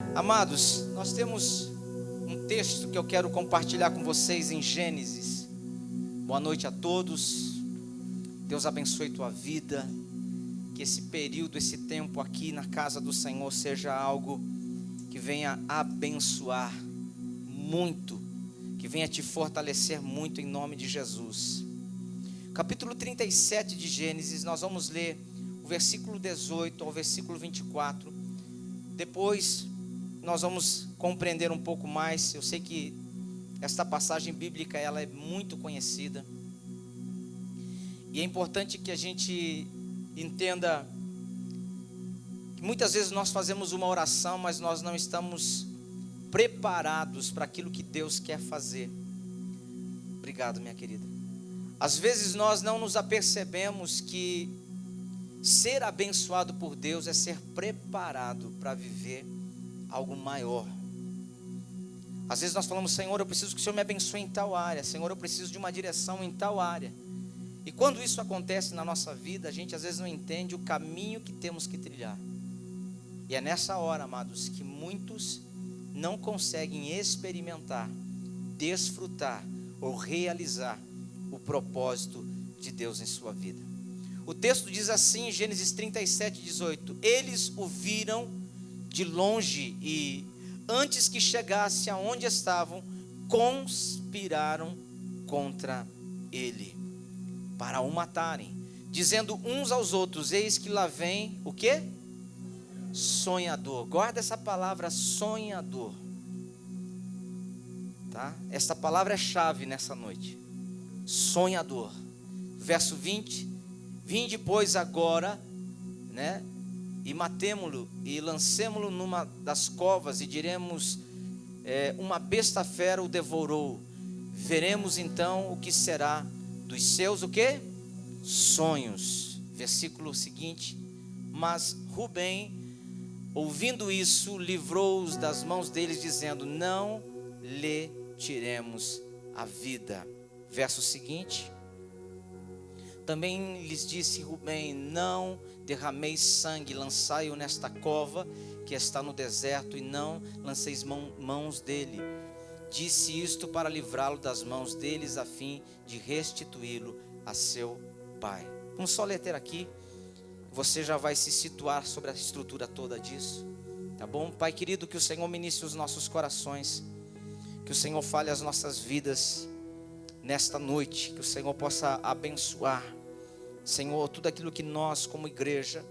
Amados, nós temos um texto que eu quero compartilhar com vocês em Gênesis. Boa noite a todos. Deus abençoe tua vida. Que esse período, esse tempo aqui na casa do Senhor seja algo que venha abençoar muito, que venha te fortalecer muito em nome de Jesus. Capítulo 37 de Gênesis, nós vamos ler o versículo 18 ao versículo 24. Depois nós vamos compreender um pouco mais. Eu sei que esta passagem bíblica ela é muito conhecida. E é importante que a gente entenda que muitas vezes nós fazemos uma oração, mas nós não estamos preparados para aquilo que Deus quer fazer. Obrigado, minha querida. Às vezes nós não nos apercebemos que ser abençoado por Deus é ser preparado para viver algo maior. Às vezes nós falamos: Senhor, eu preciso que o Senhor me abençoe em tal área. Senhor, eu preciso de uma direção em tal área. E quando isso acontece na nossa vida, a gente às vezes não entende o caminho que temos que trilhar. E é nessa hora, amados, que muitos não conseguem experimentar, desfrutar ou realizar o propósito de Deus em sua vida. O texto diz assim, em Gênesis 37, 18: eles o viram de longe e, antes que chegasse aonde estavam, conspiraram contra ele, para o matarem, dizendo uns aos outros: eis que lá vem o quê? Sonhador. Guarda essa palavra, sonhador, tá? Essa palavra é chave nessa noite. Sonhador. Verso 20: vinde pois agora, né, e matemo-lo e lancemo-lo numa das covas, e diremos: uma besta fera o devorou. Veremos então o que será dos seus o quê? Sonhos. Versículo seguinte: mas Rubem, ouvindo isso, livrou-os das mãos deles, dizendo: não lhe tiremos a vida. Verso seguinte: também lhes disse Rubem: não derrameis sangue, lançai-o nesta cova que está no deserto, e não lanceis mãos dele. Disse isto para livrá-lo das mãos deles, a fim de restituí-lo a seu pai. Vamos só ler até aqui. Você já vai se situar sobre a estrutura toda disso, tá bom? Pai querido, que o Senhor ministre os nossos corações, que o Senhor fale as nossas vidas nesta noite, que o Senhor possa abençoar, Senhor, tudo aquilo que nós como igreja,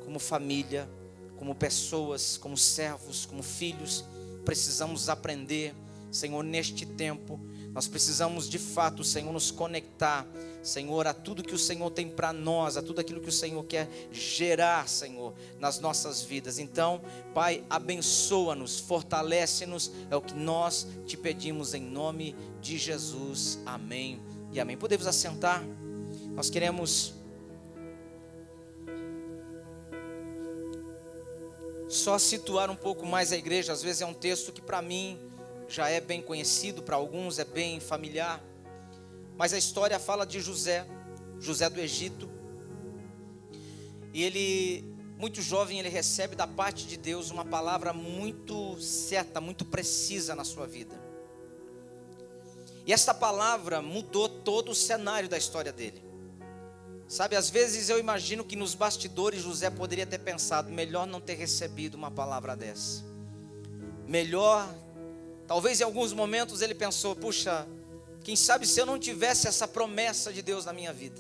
como família, como pessoas, como servos, como filhos, precisamos aprender, Senhor, neste tempo. Nós precisamos de fato, Senhor, nos conectar, Senhor, a tudo que o Senhor tem para nós, a tudo aquilo que o Senhor quer gerar, Senhor, nas nossas vidas. Então, Pai, abençoa-nos, fortalece-nos, é o que nós te pedimos em nome de Jesus, amém e amém. Podemos assentar? Nós queremos só situar um pouco mais a igreja. Às vezes é um texto que para mim já é bem conhecido, para alguns é bem familiar, mas a história fala de José do Egito, e ele, muito jovem, ele recebe da parte de Deus uma palavra muito certa, muito precisa na sua vida, e esta palavra mudou todo o cenário da história dele. Sabe, às vezes eu imagino que nos bastidores José poderia ter pensado: melhor não ter recebido uma palavra dessa, melhor. Talvez em alguns momentos ele pensou: puxa, quem sabe se eu não tivesse essa promessa de Deus na minha vida,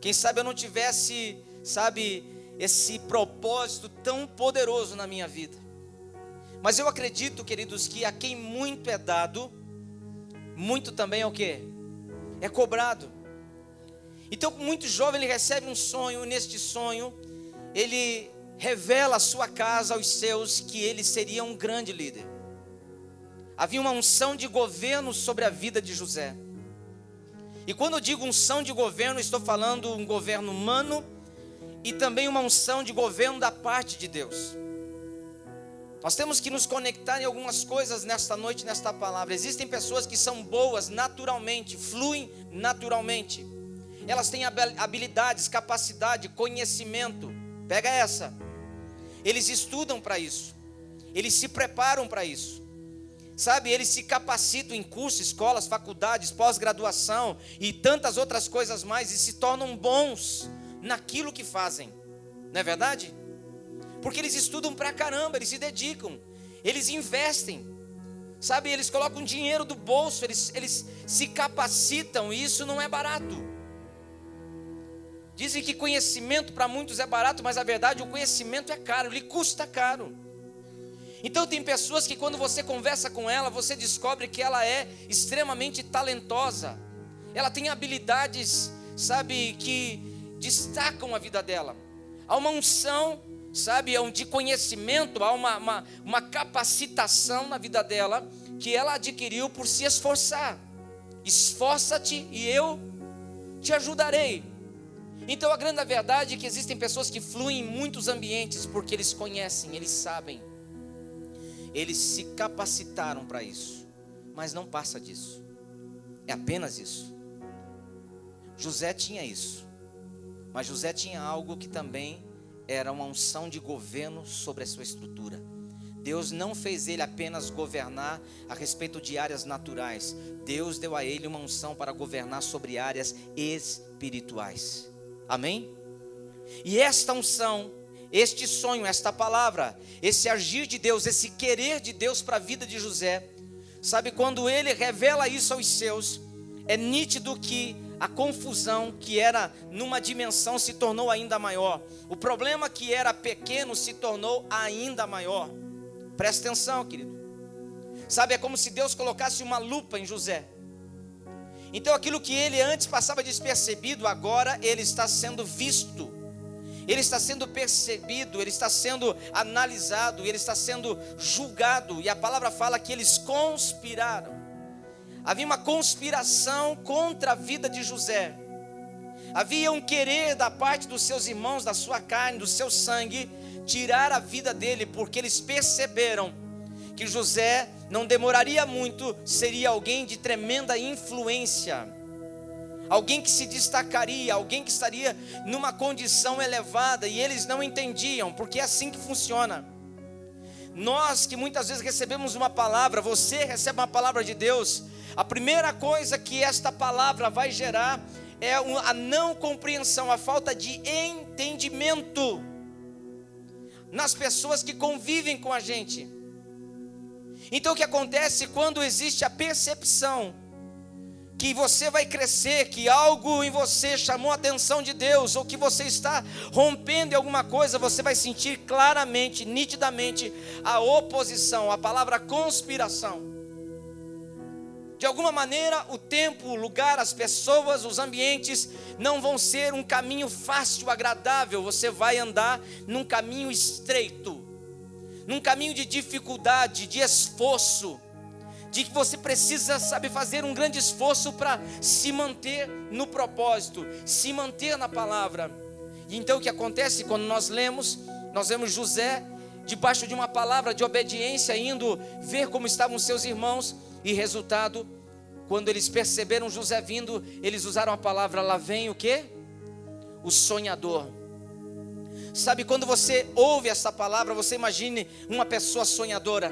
quem sabe eu não tivesse, sabe, esse propósito tão poderoso na minha vida. Mas eu acredito, queridos, que a quem muito é dado, muito também é o quê? É cobrado. Então, muito jovem, ele recebe um sonho, e neste sonho ele revela a sua casa aos seus, que ele seria um grande líder. Havia uma unção de governo sobre a vida de José. E quando eu digo unção de governo, estou falando um governo humano e também uma unção de governo da parte de Deus. Nós temos que nos conectar em algumas coisas nesta noite, nesta palavra. Existem pessoas que são boas naturalmente, fluem naturalmente. Elas têm habilidades, capacidade, conhecimento. Pega essa. Eles estudam para isso. eles se preparam para isso. Sabe, eles se capacitam em cursos, escolas, faculdades, pós-graduação e tantas outras coisas mais, e se tornam bons naquilo que fazem. Não é verdade? Porque eles estudam pra caramba, eles se dedicam, eles investem. Sabe, eles colocam dinheiro do bolso, eles se capacitam, e isso não é barato. Dizem que conhecimento para muitos é barato, mas a verdade, o conhecimento é caro, ele custa caro. Então tem pessoas que quando você conversa com ela, você descobre que ela é extremamente talentosa. Ela tem habilidades, sabe, que destacam a vida dela. Há uma unção, sabe, de conhecimento, há uma capacitação na vida dela que ela adquiriu por se esforçar. Esforça-te e eu te ajudarei. Então a grande verdade é que existem pessoas que fluem em muitos ambientes porque eles conhecem, eles sabem. Eles se capacitaram para isso, mas não passa disso. É apenas isso. José tinha isso, mas José tinha algo que também era uma unção de governo sobre a sua estrutura. Deus não fez ele apenas governar a respeito de áreas naturais. Deus deu a ele uma unção para governar sobre áreas espirituais. Amém? E esta unção, este sonho, esta palavra, esse agir de Deus, esse querer de Deus para a vida de José, sabe, quando ele revela isso aos seus, é nítido que a confusão que era numa dimensão se tornou ainda maior. O problema que era pequeno se tornou ainda maior. Presta atenção, querido. Sabe, é como se Deus colocasse uma lupa em José. Então aquilo que ele antes passava despercebido, agora ele está sendo visto. Ele está sendo percebido, ele está sendo analisado, ele está sendo julgado. E a palavra fala que eles conspiraram. Havia uma conspiração contra a vida de José. Havia um querer da parte dos seus irmãos, da sua carne, do seu sangue, tirar a vida dele, porque eles perceberam que José não demoraria muito, seria alguém de tremenda influência. Alguém que se destacaria, alguém que estaria numa condição elevada, e eles não entendiam, porque é assim que funciona. Nós que muitas vezes recebemos uma palavra, você recebe uma palavra de Deus, a primeira coisa que esta palavra vai gerar é a não compreensão, a falta de entendimento nas pessoas que convivem com a gente. Então o que acontece quando existe a percepção que você vai crescer, que algo em você chamou a atenção de Deus, ou que você está rompendo em alguma coisa, você vai sentir claramente, nitidamente, a oposição, a palavra conspiração. De alguma maneira, o tempo, o lugar, as pessoas, os ambientes não vão ser um caminho fácil, agradável. Você vai andar num caminho estreito, num caminho de dificuldade, de esforço, de que você precisa, sabe, fazer um grande esforço para se manter no propósito, se manter na palavra. E então o que acontece quando nós vemos José debaixo de uma palavra de obediência, indo ver como estavam seus irmãos, e resultado, quando eles perceberam José vindo, eles usaram a palavra, lá vem o quê? O sonhador. Sabe, quando você ouve essa palavra, você imagine uma pessoa sonhadora.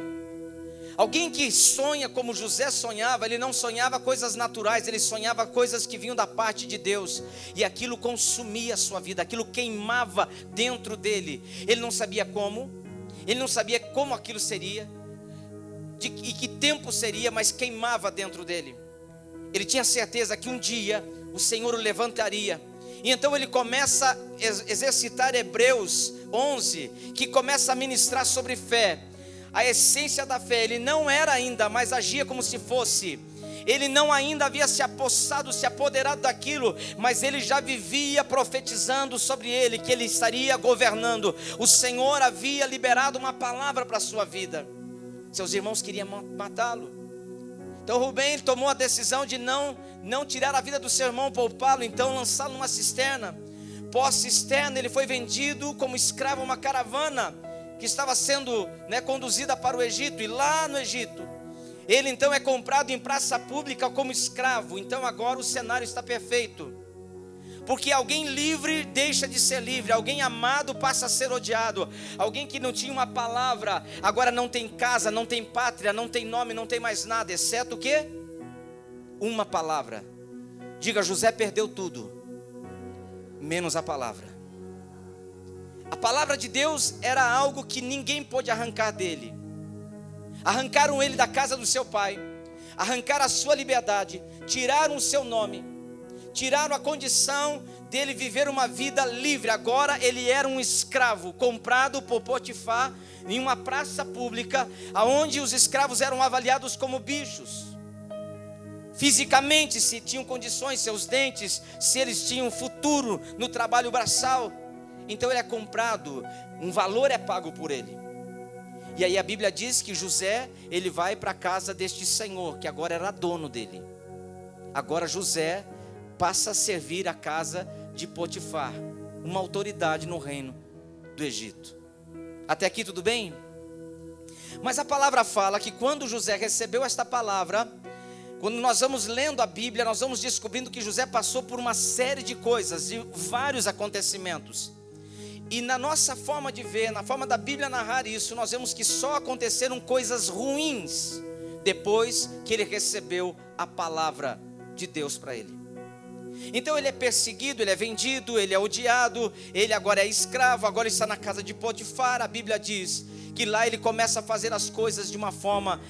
Alguém que sonha como José sonhava. Ele não sonhava coisas naturais, ele sonhava coisas que vinham da parte de Deus, e aquilo consumia a sua vida, aquilo queimava dentro dele. Ele não sabia como, ele não sabia como aquilo seria, e que tempo seria, mas queimava dentro dele. Ele tinha certeza que um dia o Senhor o levantaria. E então ele começa a exercitar Hebreus 11, que começa a ministrar sobre fé. A essência da fé, ele não era ainda, mas agia como se fosse. Ele não ainda havia se apossado, se apoderado daquilo, mas ele já vivia profetizando sobre ele, que ele estaria governando. O Senhor havia liberado uma palavra para a sua vida. Seus irmãos queriam matá-lo. Então Rubem tomou a decisão de não tirar a vida do seu irmão, poupá-lo, então lançá-lo numa cisterna. Pós-cisterna, ele foi vendido como escravo a uma caravana que estava sendo conduzida para o Egito. E lá no Egito, ele então é comprado em praça pública como escravo. Então agora o cenário está perfeito, Porque alguém livre deixa de ser livre, alguém amado passa a ser odiado, alguém que não tinha uma palavra, agora não tem casa, não tem pátria, não tem nome, não tem mais nada, exceto o quê? Uma palavra. Diga: José perdeu tudo, menos a palavra. A palavra de Deus era algo que ninguém pôde arrancar dele. Arrancaram ele da casa do seu pai, arrancaram a sua liberdade, tiraram o seu nome, tiraram a condição dele viver uma vida livre. Agora ele era um escravo, comprado por Potifar, em uma praça pública, onde os escravos eram avaliados como bichos. Fisicamente, se tinham condições, seus dentes, se eles tinham futuro no trabalho braçal. Então ele é comprado, um valor é pago por ele. E aí a Bíblia diz que José, ele vai para a casa deste senhor, que agora era dono dele. Agora José passa a servir a casa de Potifar, uma autoridade no reino do Egito. Até aqui tudo bem? Mas a palavra fala que quando José recebeu esta palavra, quando nós vamos lendo a Bíblia, nós vamos descobrindo que José passou por uma série de coisas, e vários acontecimentos. E na nossa forma de ver, na forma da Bíblia narrar isso, nós vemos que só aconteceram coisas ruins depois que ele recebeu a palavra de Deus para ele. Então ele é perseguido, ele é vendido, ele é odiado, ele agora é escravo, agora está na casa de Potifar. A Bíblia diz que lá ele começa a fazer as coisas de uma forma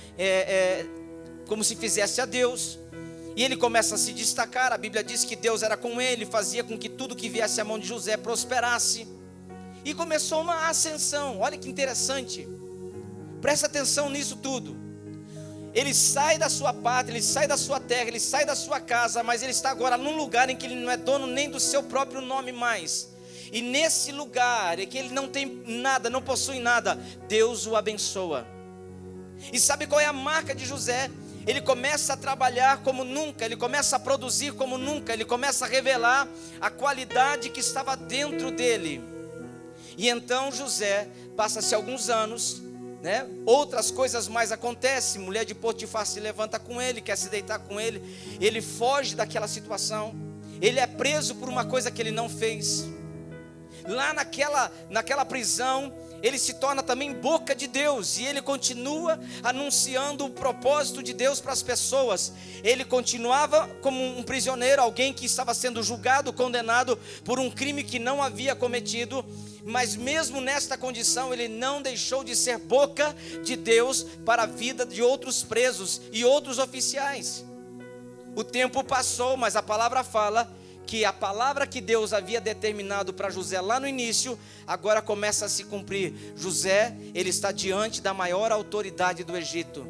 como se fizesse a Deus, e ele começa a se destacar. A Bíblia diz que Deus era com ele, fazia com que tudo que viesse à mão de José prosperasse, e começou uma ascensão. Olha que interessante, presta atenção nisso tudo. Ele sai da sua pátria, ele sai da sua terra, ele sai da sua casa, mas ele está agora num lugar em que ele não é dono nem do seu próprio nome mais. E nesse lugar em que ele não tem nada, não possui nada, Deus o abençoa. E sabe qual é a marca de José? Ele começa a trabalhar como nunca, ele começa a produzir como nunca, ele começa a revelar a qualidade que estava dentro dele. E então José, passa-se alguns anos, outras coisas mais acontecem. Mulher de Potifar se levanta com ele, quer se deitar com ele, ele foge daquela situação, ele é preso por uma coisa que ele não fez. Lá naquela prisão, ele se torna também boca de Deus, e ele continua anunciando o propósito de Deus para as pessoas. Ele continuava como um prisioneiro, alguém que estava sendo julgado, condenado por um crime que não havia cometido, mas mesmo nesta condição, ele não deixou de ser boca de Deus para a vida de outros presos e outros oficiais. O tempo passou, mas a palavra fala que a palavra que Deus havia determinado para José lá no início, agora começa a se cumprir. José, ele está diante da maior autoridade do Egito.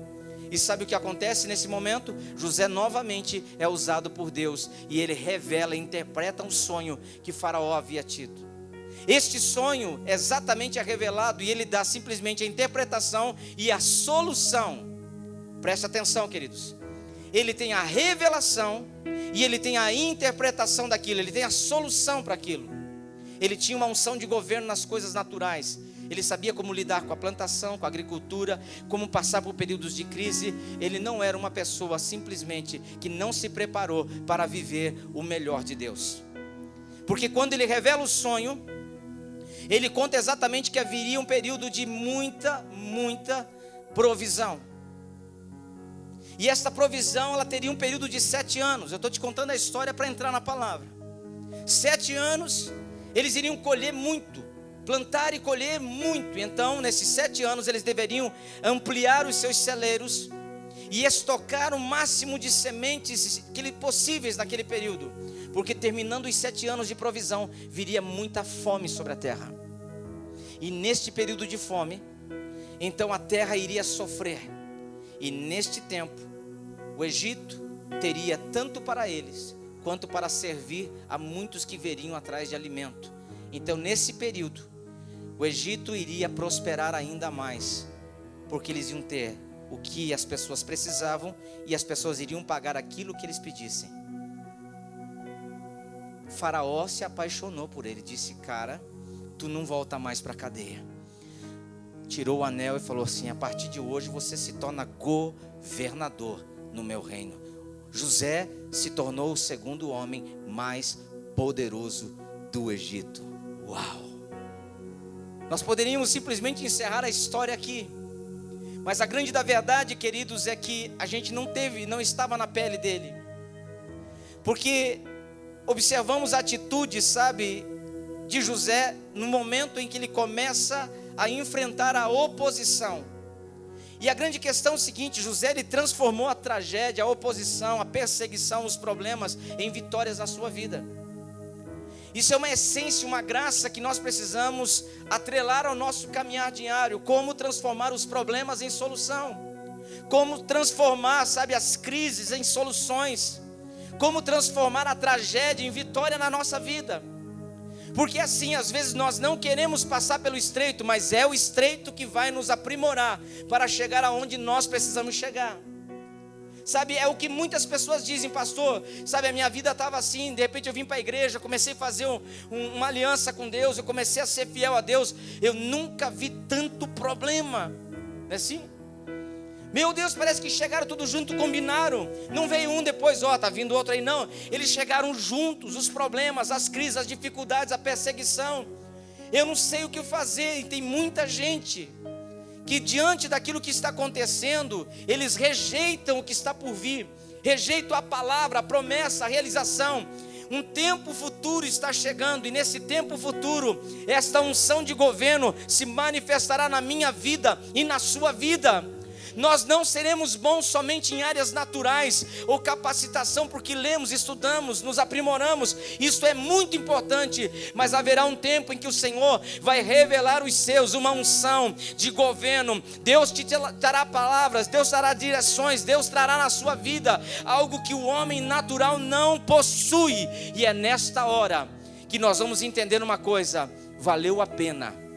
E sabe o que acontece nesse momento? José novamente é usado por Deus, e ele revela, interpreta um sonho que Faraó havia tido. Este sonho exatamente é revelado, e ele dá simplesmente a interpretação e a solução. Presta atenção, queridos. Ele tem a revelação e ele tem a interpretação daquilo, ele tem a solução para aquilo. Ele tinha uma unção de governo nas coisas naturais. Ele sabia como lidar com a plantação, com a agricultura, como passar por períodos de crise. Ele não era uma pessoa simplesmente que não se preparou para viver o melhor de Deus. Porque quando ele revela o sonho, ele conta exatamente que haveria um período de muita provisão. E esta provisão, ela teria um período de 7 anos. Eu estou te contando a história para entrar na palavra. 7 anos, eles iriam colher muito, plantar e colher muito. Então, nesses 7 anos, eles deveriam ampliar os seus celeiros e estocar o máximo de sementes possíveis naquele período. Porque terminando os 7 anos de provisão, viria muita fome sobre a terra. E neste período de fome, então a terra iria sofrer. E neste tempo, o Egito teria tanto para eles, quanto para servir a muitos que veriam atrás de alimento. Então nesse período, o Egito iria prosperar ainda mais, porque eles iam ter o que as pessoas precisavam, e as pessoas iriam pagar aquilo que eles pedissem. Faraó se apaixonou por ele, disse: cara, tu não volta mais para a cadeia. Tirou o anel e falou assim: a partir de hoje você se torna governador no meu reino. José se tornou o segundo homem mais poderoso do Egito. Uau! Nós poderíamos simplesmente encerrar a história aqui, mas a grande da verdade, queridos, é que a gente não estava na pele dele, porque observamos a atitude, sabe, de José no momento em que ele começa a enfrentar a oposição. E a grande questão é o seguinte: José, ele transformou a tragédia, a oposição, a perseguição, os problemas em vitórias na sua vida. Isso é uma essência, uma graça que nós precisamos atrelar ao nosso caminhar diário. Como transformar os problemas em solução, como transformar, sabe, as crises em soluções, como transformar a tragédia em vitória na nossa vida. Porque assim, às vezes nós não queremos passar pelo estreito, mas é o estreito que vai nos aprimorar para chegar aonde nós precisamos chegar. Sabe, é o que muitas pessoas dizem: pastor, sabe, a minha vida estava assim, de repente eu vim para a igreja, comecei a fazer uma aliança com Deus, eu comecei a ser fiel a Deus, eu nunca vi tanto problema. Não é assim? Meu Deus, parece que chegaram tudo junto, combinaram. Não veio um depois, tá vindo outro aí, não. Eles chegaram juntos, os problemas, as crises, as dificuldades, a perseguição. Eu não sei o que fazer. E tem muita gente que diante daquilo que está acontecendo, eles rejeitam o que está por vir, rejeitam a palavra, a promessa, a realização. Um tempo futuro está chegando, e nesse tempo futuro, esta unção de governo se manifestará na minha vida e na sua vida. Nós não seremos bons somente em áreas naturais ou capacitação, porque lemos, estudamos, nos aprimoramos. Isso é muito importante, mas haverá um tempo em que o Senhor vai revelar os seus, uma unção de governo. Deus te dará palavras, Deus dará direções, Deus trará na sua vida algo que o homem natural não possui. E é nesta hora que nós vamos entender uma coisa: valeu a pena.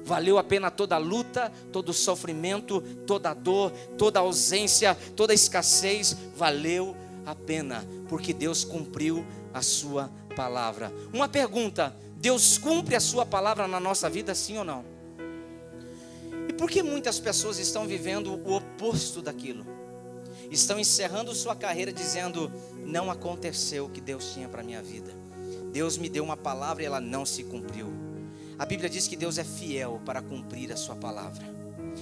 Valeu a pena toda a luta, todo o sofrimento, toda a dor, toda a ausência, toda a escassez. Valeu a pena, porque Deus cumpriu a sua palavra. Uma pergunta: Deus cumpre a sua palavra na nossa vida, sim ou não? E por que muitas pessoas estão vivendo o oposto daquilo? Estão encerrando sua carreira dizendo: não aconteceu o que Deus tinha para a minha vida. Deus me deu uma palavra e ela não se cumpriu. A Bíblia diz que Deus é fiel para cumprir a sua palavra.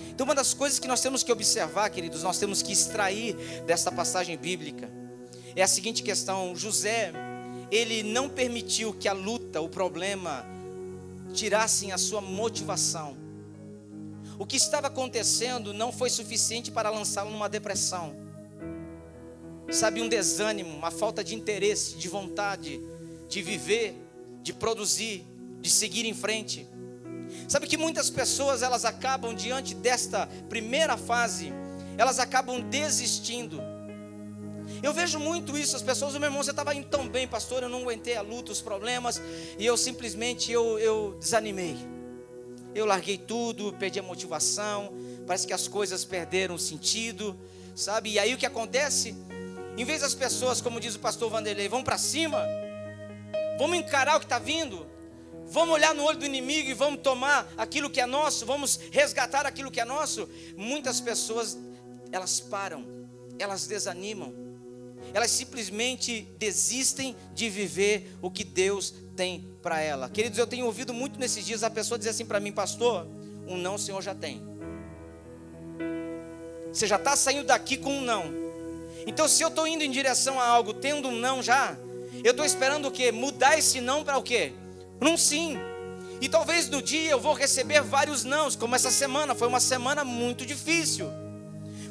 Então uma das coisas que nós temos que observar, queridos, nós temos que extrair desta passagem bíblica, é a seguinte questão: José, ele não permitiu que a luta, o problema, tirassem a sua motivação. O que estava acontecendo não foi suficiente para lançá-lo numa depressão. Sabe, um desânimo, uma falta de interesse, de vontade de viver, de produzir, de seguir em frente. Sabe que muitas pessoas, elas acabam diante desta primeira fase, elas acabam desistindo. Eu vejo muito isso, as pessoas: meu irmão, você estava indo tão bem, pastor, eu não aguentei a luta, os problemas, e eu simplesmente eu desanimei. Eu larguei tudo, perdi a motivação, parece que as coisas perderam o sentido, sabe? E aí o que acontece? Em vez das pessoas, como diz o pastor Vanderlei, vão para cima, vamos encarar o que está vindo, vamos olhar no olho do inimigo e vamos tomar aquilo que é nosso, vamos resgatar aquilo que é nosso. Muitas pessoas, elas param, elas desanimam, elas simplesmente desistem de viver o que Deus tem para ela. Queridos, eu tenho ouvido muito nesses dias a pessoa dizer assim para mim: pastor, um não o Senhor já tem. Você já está saindo daqui com um não. Então se eu estou indo em direção a algo tendo um não já, eu estou esperando o quê? Mudar esse não para o quê? Num sim. E talvez no dia eu vou receber vários nãos, como essa semana. Foi uma semana muito difícil.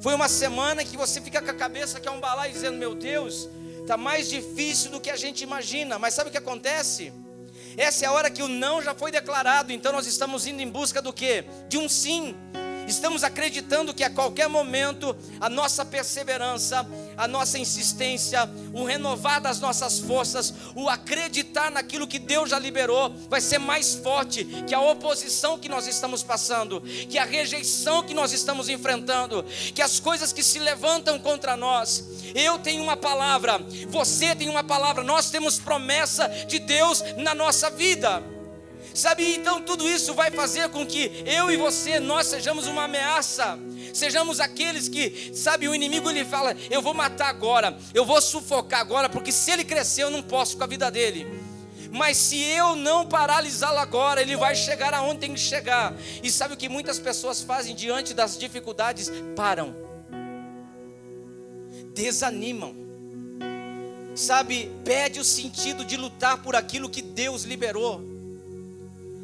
Foi uma semana que você fica com a cabeça que é um balaio, dizendo: meu Deus, está mais difícil do que a gente imagina. Mas sabe o que acontece? Essa é a hora que o não já foi declarado. Então nós estamos indo em busca do quê? De um sim. Estamos acreditando que a qualquer momento a nossa perseverança, a nossa insistência, o renovar das nossas forças, o acreditar naquilo que Deus já liberou, vai ser mais forte que a oposição que nós estamos passando, que a rejeição que nós estamos enfrentando, que as coisas que se levantam contra nós. Eu tenho uma palavra, você tem uma palavra, nós temos promessa de Deus na nossa vida. Sabe, então tudo isso vai fazer com que eu e você, nós sejamos uma ameaça. Sejamos aqueles que, sabe, o inimigo ele fala: eu vou matar agora, eu vou sufocar agora, porque se ele crescer eu não posso com a vida dele. Mas se eu não paralisá-lo agora, ele vai chegar aonde tem que chegar. E sabe o que muitas pessoas fazem diante das dificuldades? Param, desanimam, sabe, perde o sentido de lutar por aquilo que Deus liberou.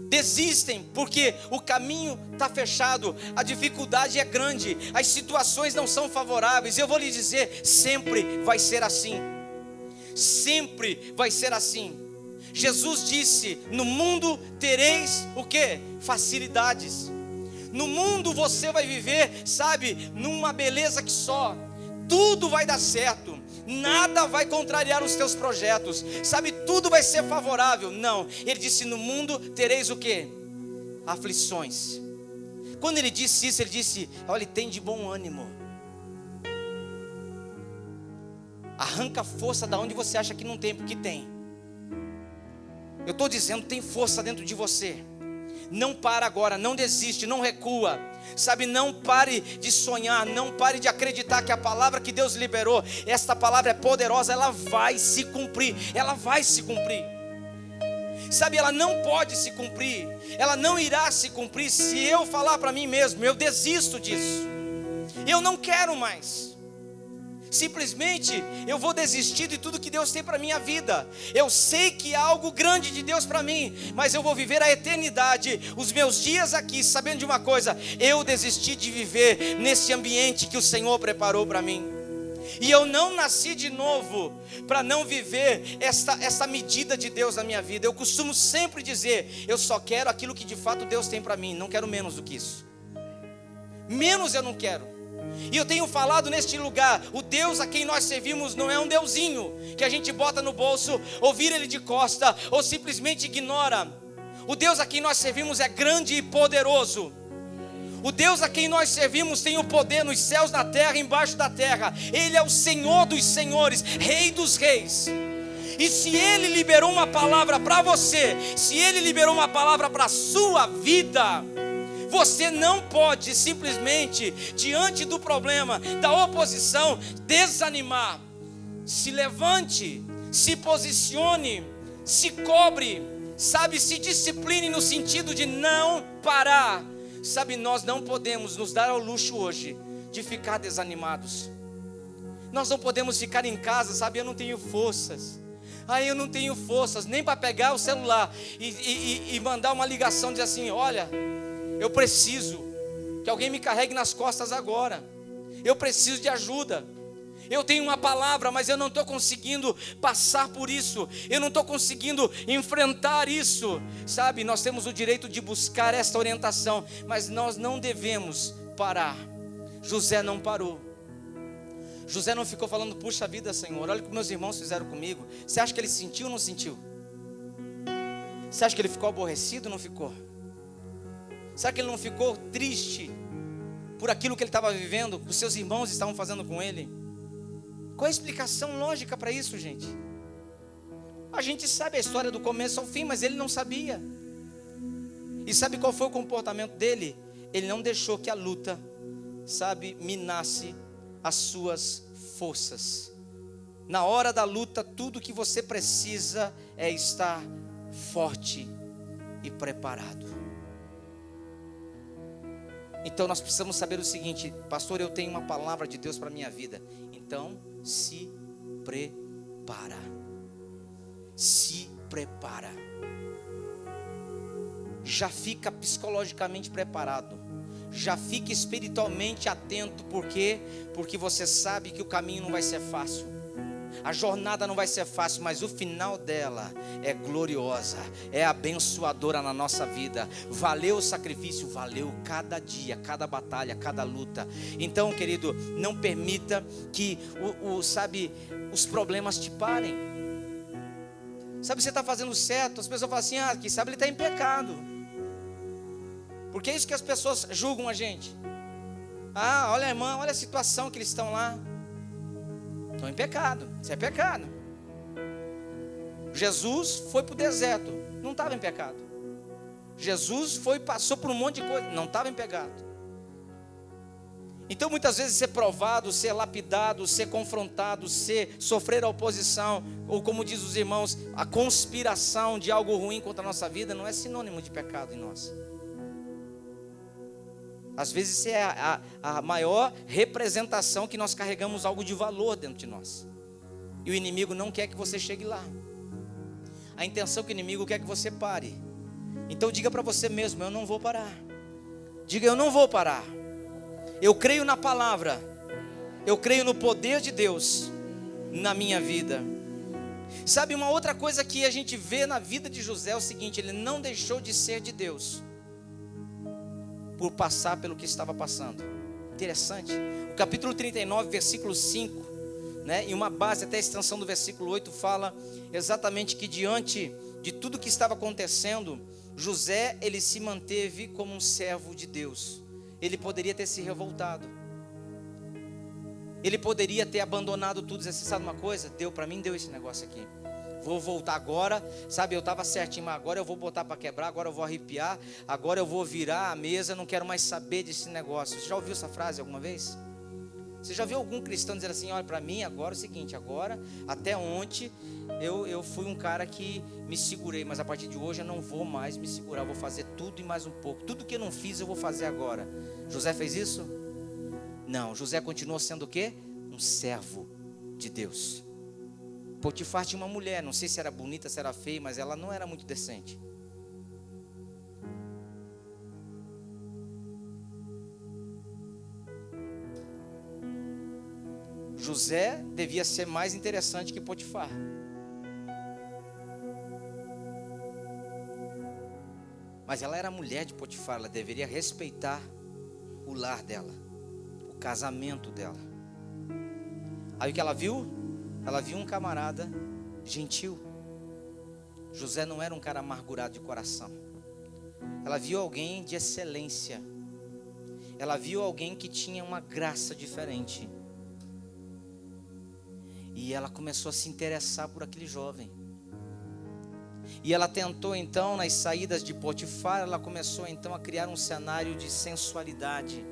Desistem porque o caminho está fechado, a dificuldade é grande, as situações não são favoráveis. Eu vou lhe dizer, sempre vai ser assim. Sempre vai ser assim. Jesus disse: no mundo tereis o quê? Facilidades. No mundo você vai viver, sabe, numa beleza que só. Tudo vai dar certo. Nada vai contrariar os teus projetos, sabe, tudo vai ser favorável. Não, ele disse: no mundo tereis o quê? Aflições. Quando ele disse isso, ele disse: olha, tem de bom ânimo. Arranca força da onde você acha que não tem, porque tem. Eu estou dizendo, tem força dentro de você. Não para agora, não desiste, não recua. Sabe, não pare de sonhar, não pare de acreditar que a palavra que Deus liberou, esta palavra é poderosa, ela vai se cumprir, ela vai se cumprir. Sabe, ela não pode se cumprir, ela não irá se cumprir se eu falar para mim mesmo: eu desisto disso, eu não quero mais. Simplesmente eu vou desistir de tudo que Deus tem para a minha vida. Eu sei que há algo grande de Deus para mim, mas eu vou viver a eternidade, os meus dias aqui, sabendo de uma coisa: eu desisti de viver nesse ambiente que o Senhor preparou para mim. E eu não nasci de novo para não viver essa medida de Deus na minha vida. Eu costumo sempre dizer: eu só quero aquilo que de fato Deus tem para mim, não quero menos do que isso. Menos eu não quero. E eu tenho falado neste lugar: o Deus a quem nós servimos não é um deusinho que a gente bota no bolso, ou vira ele de costa, ou simplesmente ignora. O Deus a quem nós servimos é grande e poderoso. O Deus a quem nós servimos tem o poder nos céus, na terra, embaixo da terra. Ele é o Senhor dos senhores, Rei dos reis. E se Ele liberou uma palavra para você, se Ele liberou uma palavra para a sua vida, você não pode simplesmente, diante do problema, da oposição, desanimar. Se levante, se posicione, se cobre, sabe, se discipline no sentido de não parar. Sabe, nós não podemos nos dar ao luxo hoje de ficar desanimados. Nós não podemos ficar em casa, sabe, eu não tenho forças. Eu não tenho forças nem para pegar o celular e mandar uma ligação, dizer assim: olha, eu preciso que alguém me carregue nas costas agora. Eu preciso de ajuda. Eu tenho uma palavra, mas eu não estou conseguindo passar por isso. Eu não estou conseguindo enfrentar isso. Sabe, nós temos o direito de buscar esta orientação, mas nós não devemos parar. José não parou. José não ficou falando: puxa vida, Senhor, olha o que meus irmãos fizeram comigo. Você acha que ele sentiu ou não sentiu? Você acha que ele ficou aborrecido ou não ficou? Será que ele não ficou triste por aquilo que ele estava vivendo, que os seus irmãos estavam fazendo com ele? Qual é a explicação lógica para isso, gente? A gente sabe a história do começo ao fim, mas ele não sabia. E sabe qual foi o comportamento dele? Ele não deixou que a luta, sabe, minasse as suas forças. Na hora da luta, tudo que você precisa é estar forte e preparado. Então nós precisamos saber o seguinte: pastor, eu tenho uma palavra de Deus para a minha vida. Então se prepara. Se prepara. Já fica psicologicamente preparado. Já fica espiritualmente atento. Por quê? Porque você sabe que o caminho não vai ser fácil. A jornada não vai ser fácil, mas o final dela é gloriosa, é abençoadora na nossa vida. Valeu o sacrifício, valeu cada dia, cada batalha, cada luta. Então, querido, não permita que os problemas te parem. Sabe, você está fazendo certo, as pessoas falam assim: quem sabe ele está em pecado. Porque é isso que as pessoas julgam a gente. Olha, irmã, olha a situação que eles estão lá. Estão em pecado, isso é pecado. Jesus foi para o deserto, não estava em pecado. Jesus passou por um monte de coisa, não estava em pecado. Então muitas vezes ser provado, ser lapidado, ser confrontado, sofrer a oposição, ou como diz os irmãos, a conspiração de algo ruim contra a nossa vida, não é sinônimo de pecado em nós. Às vezes isso é a maior representação que nós carregamos algo de valor dentro de nós. E o inimigo não quer que você chegue lá. A intenção que o inimigo quer que você pare. Então diga para você mesmo, eu não vou parar. Diga, eu não vou parar. Eu creio na palavra. Eu creio no poder de Deus na minha vida. Sabe, uma outra coisa que a gente vê na vida de José é o seguinte: ele não deixou de ser de Deus por passar pelo que estava passando. Interessante. O capítulo 39, versículo 5, né, e uma base até a extensão do versículo 8 fala exatamente que diante de tudo que estava acontecendo, José, ele se manteve como um servo de Deus. Ele poderia ter se revoltado, ele poderia ter abandonado tudo, dizer, você sabe uma coisa? Deu para mim, deu esse negócio aqui, vou voltar agora, sabe, eu estava certinho, mas agora eu vou botar para quebrar, agora eu vou arrepiar, agora eu vou virar a mesa, não quero mais saber desse negócio. Você já ouviu essa frase alguma vez? Você já viu algum cristão dizer assim, olha, para mim agora é o seguinte, agora, até ontem, eu fui um cara que me segurei, mas a partir de hoje eu não vou mais me segurar, eu vou fazer tudo e mais um pouco, tudo que eu não fiz eu vou fazer agora. José fez isso? Não, José continuou sendo o quê? Um servo de Deus. Potifar tinha uma mulher, não sei se era bonita, se era feia, mas ela não era muito decente. José devia ser mais interessante que Potifar. Mas ela era mulher de Potifar, ela deveria respeitar o lar dela, o casamento dela. Aí o que ela viu? Ela viu um camarada gentil. José não era um cara amargurado de coração. Ela viu alguém de excelência. Ela viu alguém que tinha uma graça diferente. E ela começou a se interessar por aquele jovem. E ela tentou então, nas saídas de Potifar, ela começou então a criar um cenário de sensualidade.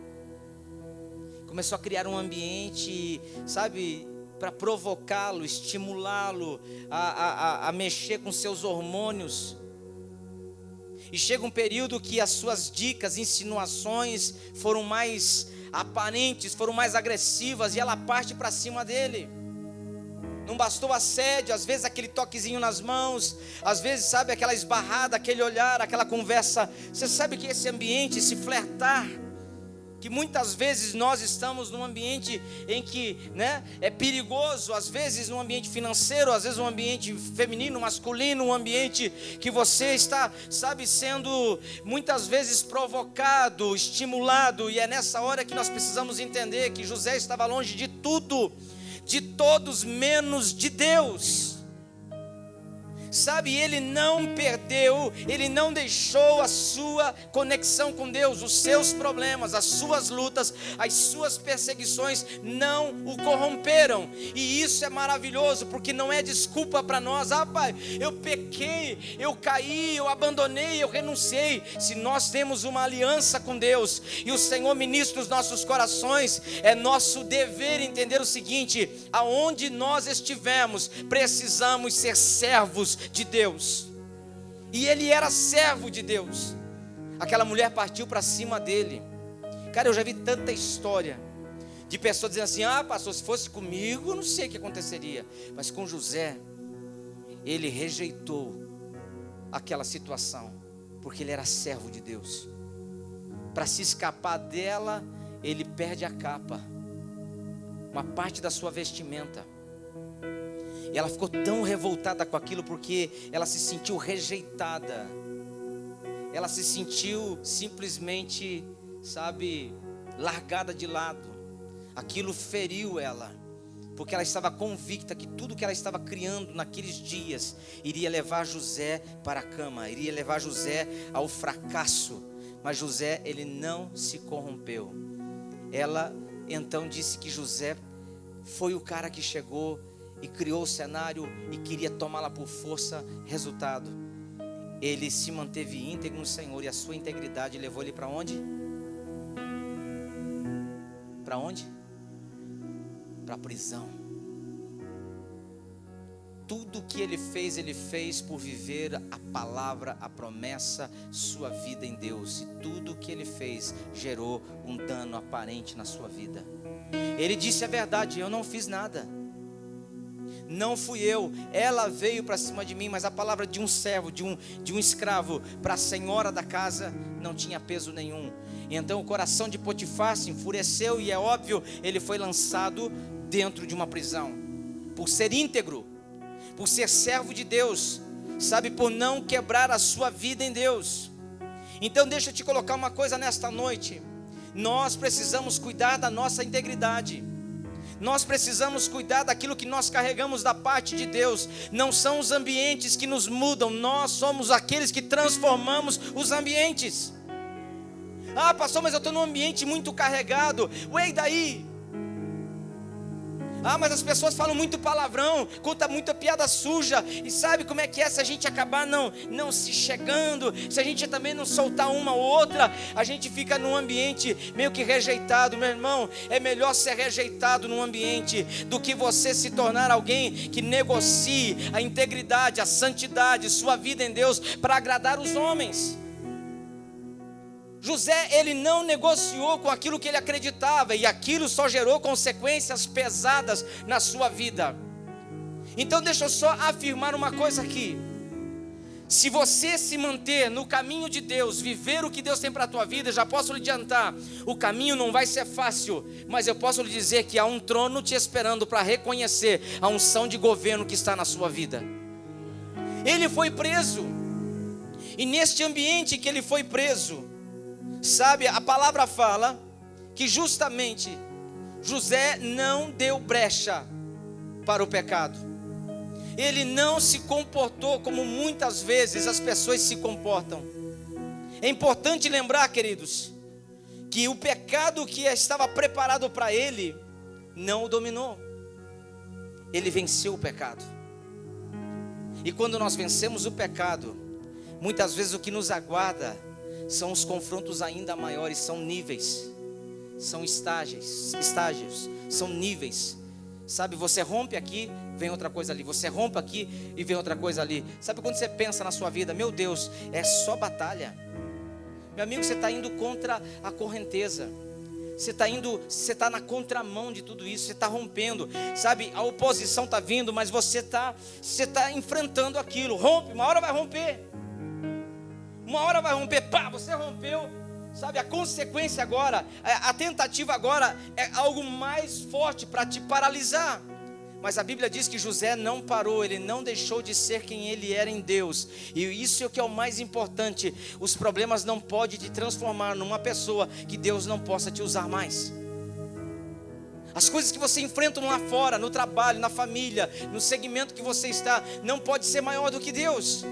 Começou a criar um ambiente, sabe, para provocá-lo, estimulá-lo a mexer com seus hormônios. E chega um período que as suas dicas, insinuações foram mais aparentes, foram mais agressivas, e ela parte para cima dele. Não bastou assédio, às vezes aquele toquezinho nas mãos, às vezes, sabe, aquela esbarrada, aquele olhar, aquela conversa. Você sabe que esse ambiente, esse flertar, que muitas vezes nós estamos num ambiente em que, né, é perigoso, às vezes num ambiente financeiro, às vezes num ambiente feminino, masculino, um ambiente que você está, sabe, sendo muitas vezes provocado, estimulado, e é nessa hora que nós precisamos entender que José estava longe de tudo, de todos, menos de Deus. Sabe, ele não perdeu, ele não deixou a sua conexão com Deus, os seus problemas, as suas lutas, as suas perseguições não o corromperam. E isso é maravilhoso, porque não é desculpa para nós. Ah, pai, eu pequei, eu caí, eu abandonei, eu renunciei. Se nós temos uma aliança com Deus e o Senhor ministra os nossos corações, é nosso dever entender o seguinte: aonde nós estivermos, precisamos ser servos de Deus. E ele era servo de Deus. Aquela mulher partiu para cima dele. Cara, eu já vi tanta história de pessoas dizendo assim: ah, pastor, se fosse comigo, não sei o que aconteceria. Mas com José, ele rejeitou aquela situação, porque ele era servo de Deus. Para se escapar dela, ele perde a capa, uma parte da sua vestimenta. E ela ficou tão revoltada com aquilo, porque ela se sentiu rejeitada. Ela se sentiu simplesmente, sabe, largada de lado. Aquilo feriu ela, porque ela estava convicta que tudo que ela estava criando naqueles dias iria levar José para a cama, iria levar José ao fracasso. Mas José, ele não se corrompeu. Ela então disse que José foi o cara que chegou e criou o cenário e queria tomá-la por força. Resultado, ele se manteve íntegro no Senhor, e a sua integridade levou ele para onde? para onde? Para a prisão. Tudo que ele fez por viver a palavra, a promessa, sua vida em Deus. E tudo que ele fez gerou um dano aparente na sua vida. Ele disse a verdade: eu não fiz nada. Não fui eu, ela veio para cima de mim. Mas a palavra de um servo, de um escravo para a senhora da casa não tinha peso nenhum. Então o coração de Potifar se enfureceu, e é óbvio, ele foi lançado dentro de uma prisão. Por ser íntegro, por ser servo de Deus, sabe, por não quebrar a sua vida em Deus. Então deixa eu te colocar uma coisa nesta noite: nós precisamos cuidar da nossa integridade. Nós precisamos cuidar daquilo que nós carregamos da parte de Deus. Não são os ambientes que nos mudam, nós somos aqueles que transformamos os ambientes. Ah, pastor, mas eu estou num ambiente muito carregado. Ué, e daí? Ah, mas as pessoas falam muito palavrão, conta muita piada suja. E sabe como é que é? Se a gente acabar não se chegando, se a gente também não soltar uma ou outra, a gente fica num ambiente meio que rejeitado. Meu irmão, é melhor ser rejeitado num ambiente do que você se tornar alguém que negocie a integridade, a santidade, sua vida em Deus para agradar os homens. José, ele não negociou com aquilo que ele acreditava, e aquilo só gerou consequências pesadas na sua vida. Então deixa eu só afirmar uma coisa aqui: se você se manter no caminho de Deus, viver o que Deus tem para a tua vida, já posso lhe adiantar, o caminho não vai ser fácil, mas eu posso lhe dizer que há um trono te esperando para reconhecer a unção de governo que está na sua vida. Ele foi preso, e neste ambiente que ele foi preso, sabe, a palavra fala que justamente José não deu brecha para o pecado. Ele não se comportou como muitas vezes as pessoas se comportam. É importante lembrar, queridos, que o pecado que estava preparado para ele não o dominou. Ele venceu o pecado. E quando nós vencemos o pecado, muitas vezes o que nos aguarda são os confrontos ainda maiores, são níveis, são estágios, são níveis. Sabe, você rompe aqui, vem outra coisa ali. Você rompe aqui e vem outra coisa ali. Sabe quando você pensa na sua vida, meu Deus, é só batalha. Meu amigo, você está indo contra a correnteza. Você está na contramão de tudo isso. Você está rompendo. Sabe, a oposição está vindo, mas você está enfrentando aquilo. Rompe, uma hora vai romper. Uma hora vai romper, pá, você rompeu. Sabe, a consequência agora, a tentativa agora é algo mais forte para te paralisar. Mas a Bíblia diz que José não parou, ele não deixou de ser quem ele era em Deus. E isso é o que é o mais importante. Os problemas não podem te transformar numa pessoa que Deus não possa te usar mais. As coisas que você enfrenta lá fora, no trabalho, na família, no segmento que você está, não pode ser maior do que Deus.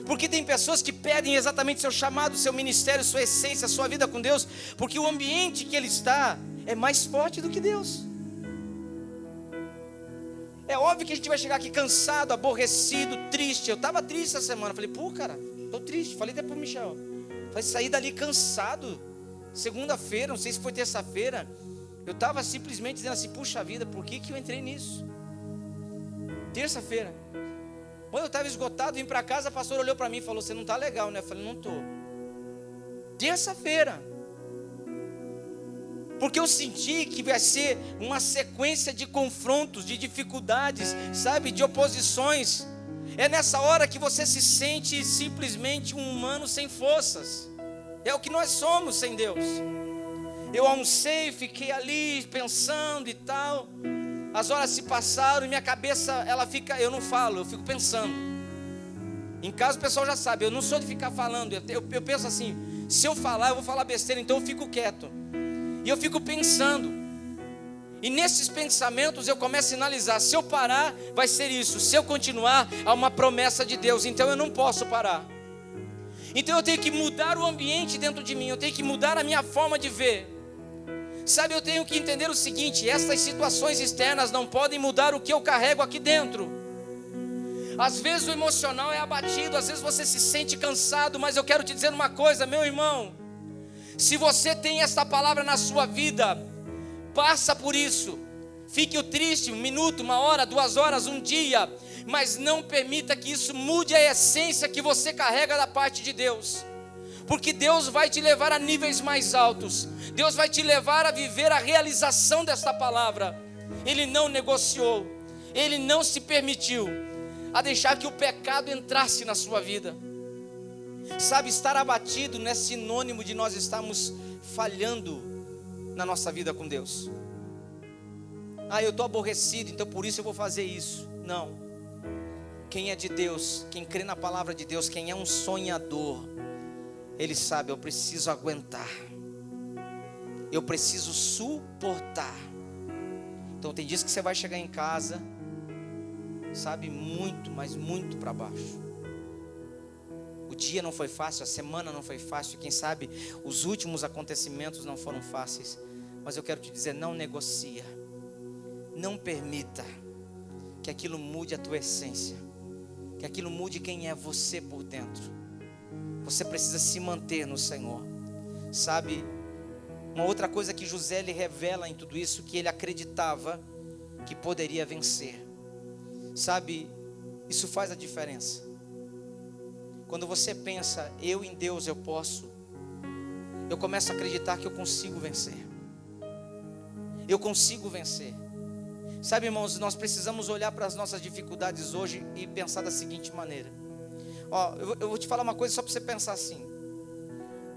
Porque tem pessoas que perdem exatamente seu chamado, seu ministério, sua essência, sua vida com Deus, porque o ambiente que ele está é mais forte do que Deus. É óbvio que a gente vai chegar aqui cansado, aborrecido, triste. Eu estava triste essa semana, falei, pô, cara, estou triste. Falei até para o Michel, falei, saí dali cansado. Segunda-feira, não sei se foi terça-feira, eu estava simplesmente dizendo assim, puxa vida, por que eu entrei nisso? Terça-feira, quando eu estava esgotado, vim para casa, a pastora olhou para mim e falou, você não está legal, né? Eu falei, não estou. Terça-feira, porque eu senti que vai ser uma sequência de confrontos, de dificuldades, sabe, de oposições. É nessa hora que você se sente simplesmente um humano sem forças. É o que nós somos sem Deus. Eu almocei, fiquei ali pensando e tal. As horas se passaram e minha cabeça, ela fica, eu não falo, eu fico pensando. Em casa o pessoal já sabe, eu não sou de ficar falando, eu penso assim, se eu falar eu vou falar besteira, então eu fico quieto. E eu fico pensando. E nesses pensamentos eu começo a analisar, se eu parar vai ser isso, se eu continuar há uma promessa de Deus, então eu não posso parar. Então eu tenho que mudar o ambiente dentro de mim, eu tenho que mudar a minha forma de ver. Sabe, eu tenho que entender o seguinte, essas situações externas não podem mudar o que eu carrego aqui dentro. Às vezes o emocional é abatido, às vezes você se sente cansado, mas eu quero te dizer uma coisa, meu irmão. Se você tem esta palavra na sua vida, Passa por isso. Fique triste 1 minuto, 1 hora, 2 horas, 1 dia, mas não permita que isso mude a essência que você carrega da parte de Deus. Porque Deus vai te levar a níveis mais altos. Deus vai te levar a viver a realização desta palavra. Ele não negociou. Ele não se permitiu a deixar que o pecado entrasse na sua vida. Sabe, estar abatido não é sinônimo de nós estarmos falhando na nossa vida com Deus. Eu estou aborrecido, então por isso eu vou fazer isso. Não. Quem é de Deus, quem crê na palavra de Deus, quem é um sonhador, ele sabe, eu preciso aguentar, eu preciso suportar. Então tem dias que você vai chegar em casa, sabe, muito, mas muito para baixo. O dia não foi fácil, a semana não foi fácil, quem sabe os últimos acontecimentos não foram fáceis. Mas eu quero te dizer, não negocia, não permita que aquilo mude a tua essência, que aquilo mude quem é você por dentro. Você precisa se manter no Senhor. Sabe, uma outra coisa que José lhe revela em tudo isso, que ele acreditava que poderia vencer. Sabe, isso faz a diferença. Quando você pensa, eu em Deus eu posso, eu começo a acreditar que eu consigo vencer. Eu consigo vencer. Sabe, irmãos, nós precisamos olhar para as nossas dificuldades hoje e pensar da seguinte maneira. Eu vou te falar uma coisa só para você pensar assim.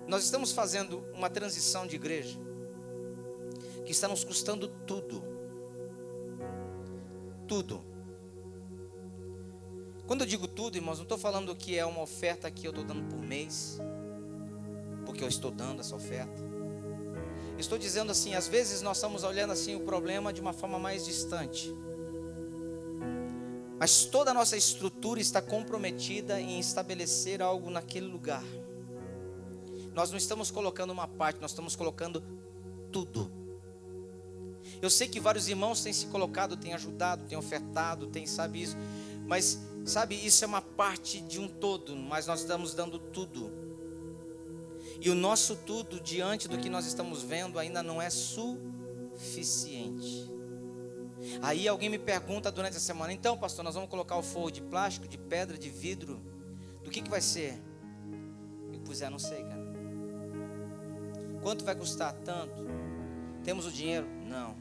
Nós estamos fazendo uma transição de igreja que está nos custando tudo. Tudo. Quando eu digo tudo, irmãos, não estou falando que é uma oferta que eu estou dando por mês, porque eu estou dando essa oferta. Estou dizendo assim, às vezes nós estamos olhando assim o problema de uma forma mais distante. Mas toda a nossa estrutura está comprometida em estabelecer algo naquele lugar. Nós não estamos colocando uma parte, nós estamos colocando tudo. Eu sei que vários irmãos têm se colocado, têm ajudado, têm ofertado, têm, sabe isso. Mas, sabe, isso é uma parte de um todo, mas nós estamos dando tudo. E o nosso tudo, diante do que nós estamos vendo, ainda não é suficiente. Aí alguém me pergunta durante a semana, então pastor, nós vamos colocar o forro de plástico, de pedra, de vidro, do que vai ser? Eu não sei, cara. Quanto vai custar? Tanto. Temos o dinheiro? Não.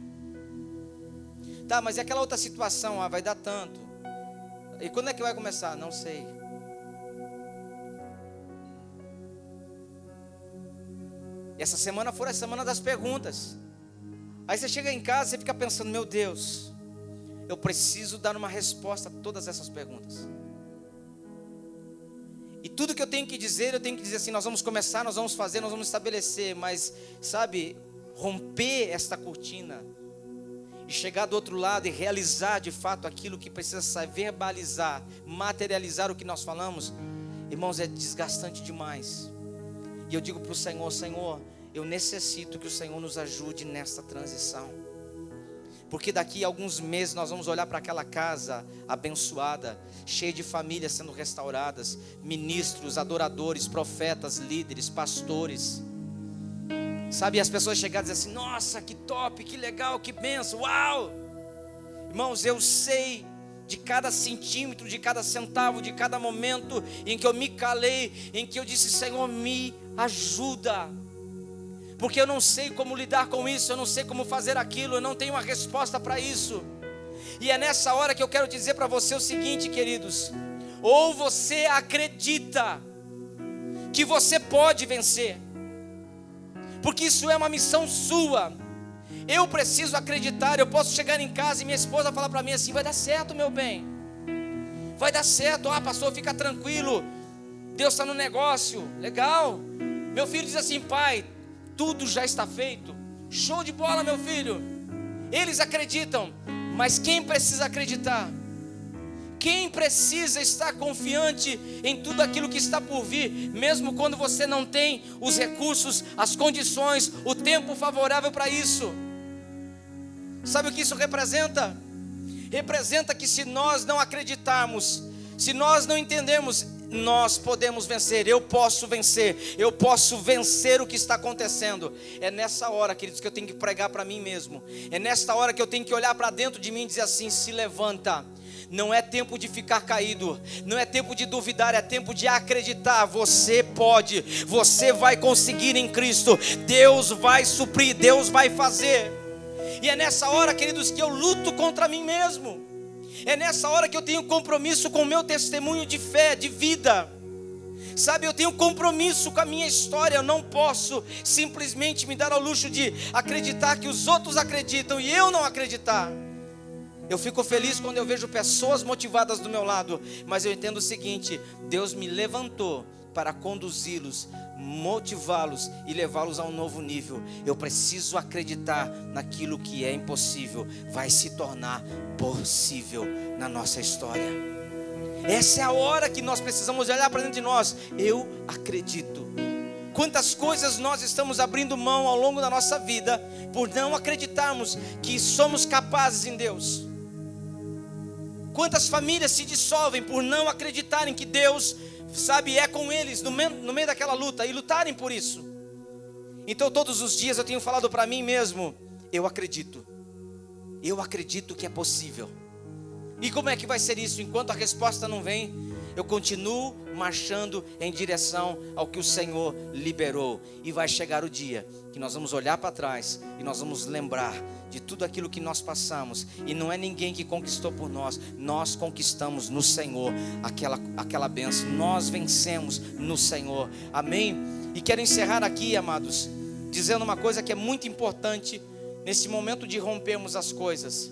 Tá, mas e aquela outra situação? Vai dar tanto. E quando é que vai começar? Não sei. E essa semana foi a semana das perguntas. Aí você chega em casa e fica pensando, meu Deus, eu preciso dar uma resposta a todas essas perguntas. E tudo que eu tenho que dizer assim, nós vamos começar, nós vamos fazer, nós vamos estabelecer. Mas, sabe, romper esta cortina e chegar do outro lado e realizar de fato aquilo que precisa ser, verbalizar, materializar o que nós falamos, irmãos, é desgastante demais. E eu digo para o Senhor, Senhor, eu necessito que o Senhor nos ajude nesta transição. Porque daqui a alguns meses nós vamos olhar para aquela casa abençoada, cheia de famílias sendo restauradas, ministros, adoradores, profetas, líderes, pastores. Sabe, as pessoas chegarem e dizer assim, nossa, que top, que legal, que benção, uau! Irmãos, eu sei de cada centímetro, de cada centavo, de cada momento em que eu me calei, em que eu disse, Senhor, me ajuda. Porque eu não sei como lidar com isso, eu não sei como fazer aquilo, eu não tenho uma resposta para isso. E é nessa hora que eu quero dizer para você o seguinte, queridos: ou você acredita que você pode vencer, porque isso é uma missão sua. Eu preciso acreditar. Eu posso chegar em casa e minha esposa falar para mim assim, vai dar certo, meu bem, vai dar certo, pastor, fica tranquilo, Deus está no negócio, legal. Meu filho diz assim, pai, tudo já está feito, show de bola, meu filho. Eles acreditam, mas quem precisa acreditar? Quem precisa estar confiante em tudo aquilo que está por vir, mesmo quando você não tem os recursos, as condições, o tempo favorável para isso? Sabe o que isso representa? Representa que se nós não acreditarmos, se nós não entendermos, nós podemos vencer, eu posso vencer o que está acontecendo. É nessa hora, queridos, que eu tenho que pregar para mim mesmo. É nesta hora que eu tenho que olhar para dentro de mim e dizer assim: se levanta. Não é tempo de ficar caído, não é tempo de duvidar, é tempo de acreditar. Você pode, você vai conseguir em Cristo. Deus vai suprir, Deus vai fazer. E é nessa hora, queridos, que eu luto contra mim mesmo. É nessa hora que eu tenho compromisso com o meu testemunho de fé, de vida. Sabe, eu tenho compromisso com a minha história. Eu não posso simplesmente me dar ao luxo de acreditar que os outros acreditam e eu não acreditar. Eu fico feliz quando eu vejo pessoas motivadas do meu lado, mas eu entendo o seguinte: Deus me levantou para conduzi-los, motivá-los e levá-los a um novo nível. Eu preciso acreditar naquilo que é impossível vai se tornar possível na nossa história. Essa é a hora que nós precisamos olhar para dentro de nós. Eu acredito. Quantas coisas nós estamos abrindo mão ao longo da nossa vida por não acreditarmos que somos capazes em Deus. Quantas famílias se dissolvem por não acreditarem que Deus, sabe, é com eles no meio daquela luta e lutarem por isso. Então todos os dias eu tenho falado para mim mesmo: eu acredito que é possível. E como é que vai ser isso? Enquanto a resposta não vem, eu continuo marchando em direção ao que o Senhor liberou. E vai chegar o dia que nós vamos olhar para trás e nós vamos lembrar de tudo aquilo que nós passamos. E não é ninguém que conquistou por nós. Nós conquistamos no Senhor aquela bênção. Nós vencemos no Senhor. Amém? E quero encerrar aqui, amados, dizendo uma coisa que é muito importante nesse momento de rompermos as coisas.